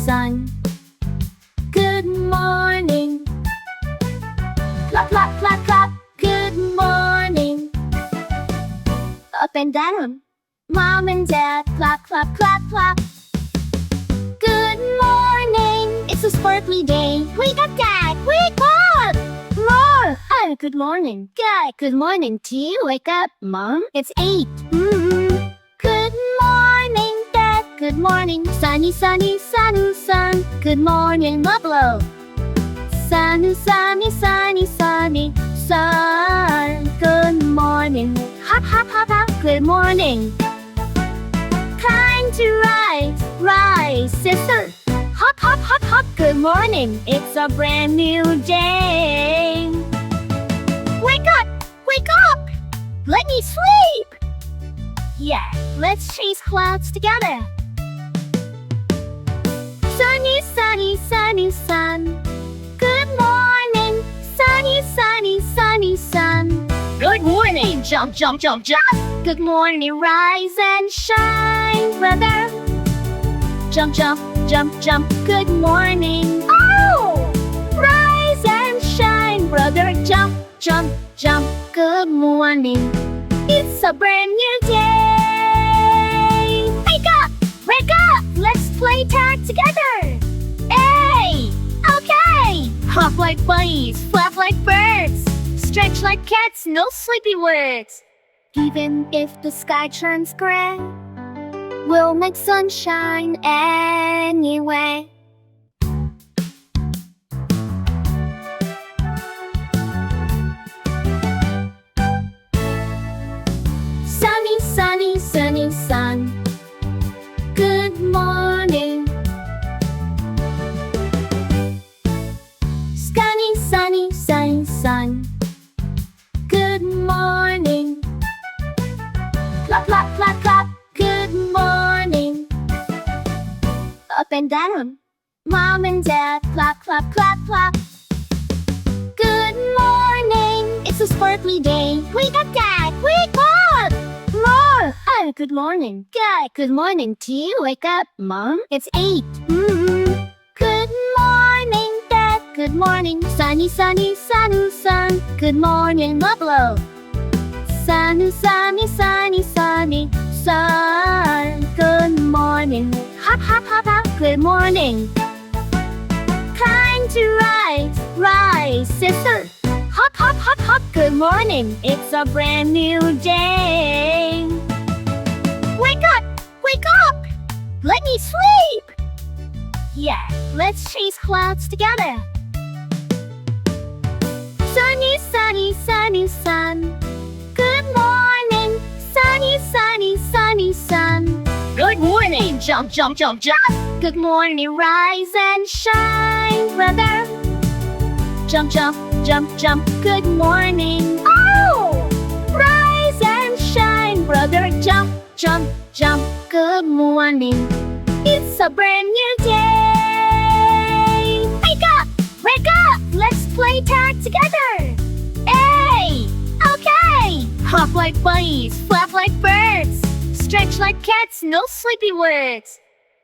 sun. Good morning. Clap, clap, clap, clap. Good morning. Up and down. Mom and Dad, clap, clap, clap, clap. Good morning. It's a sparkly day. Wake up, Dad. Wake up. More. Oh, good morning. Good morning to you. Wake up, Mom. It's 8. Good morning, Dad. Good morning. Sunny, sunny, sunny, sun. Good morning, Mablo. Sunny, sunny, sunny, sunny, sun. Good morning. Hop, hop, hop, hop. Good morning. Time to rise, rise, sister. Hop, hop, hop, hop. Good morning. It's a brand new day. Wake up, wake up. Let me sleep. Yeah, let's chase clouds together. Sunny, sunny, sunny, sun. Good morning. Sunny, sunny, sunny, sun. Good morning. Jump, jump, jump, jump. Good morning. Rise and shine, brother. Jump, jump, jump, jump. Good morning. Oh! Rise and shine, brother. Jump, jump, jump. Good morning. It's a brand new day. Wake up! Wake up! Let's play tag together. Hey! Okay! Hop like bunnies, flap like birds, stretch like cats, no sleepy words. Even if the sky turns gray, we'll make sunshine anyway. Sunny, sunny, sunny, sun. Good morning. Sunny, sunny, sunny, sun. Good morning. Clap, clap, clap, clap. Good morning. Up and down. Mom and Dad, clap, clap, clap, clap. Good morning. It's a sparkly day. Wake up, Dad. Wake up. More. Oh, good morning. Good morning to you. Wake up, Mom. It's 8. Good morning, Dad. Good morning. Sunny, sunny, sunny, sun. Good morning, Mablo. Sunny, sunny, sunny, sunny, sun. Good morning. Hop, hop, hop, hop. Good morning. Time to rise, rise, sister. Hop, hop, hop, hop. Good morning. It's a brand new day. Wake up, wake up. Let me sleep. Yeah, let's chase clouds together. Sunny, sunny, sunny, sun. Good morning. Sunny, sunny, sunny, sun. Good morning. Jump, jump, jump, jump. Good morning. Rise and shine, brother. Jump, jump, jump, jump. Good morning. Oh! Rise and shine, brother. Jump, jump, jump. Good morning. It's a brand new day. Wake up! Wake up! Let's play tag together. Hey! Okay! Hop like bunnies, flap like birds, stretch like cats, no sleepy words.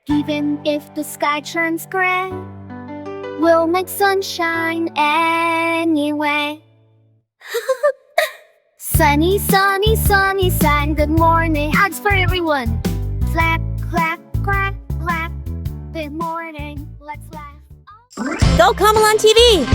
Even if the sky turns gray, we'll make sunshine anyway. Sunny, sunny, sunny, sun. Good morning. Hugs for everyone. Clap, clap, clap, clap. Good morning. Let's laugh. Go Comelon TV!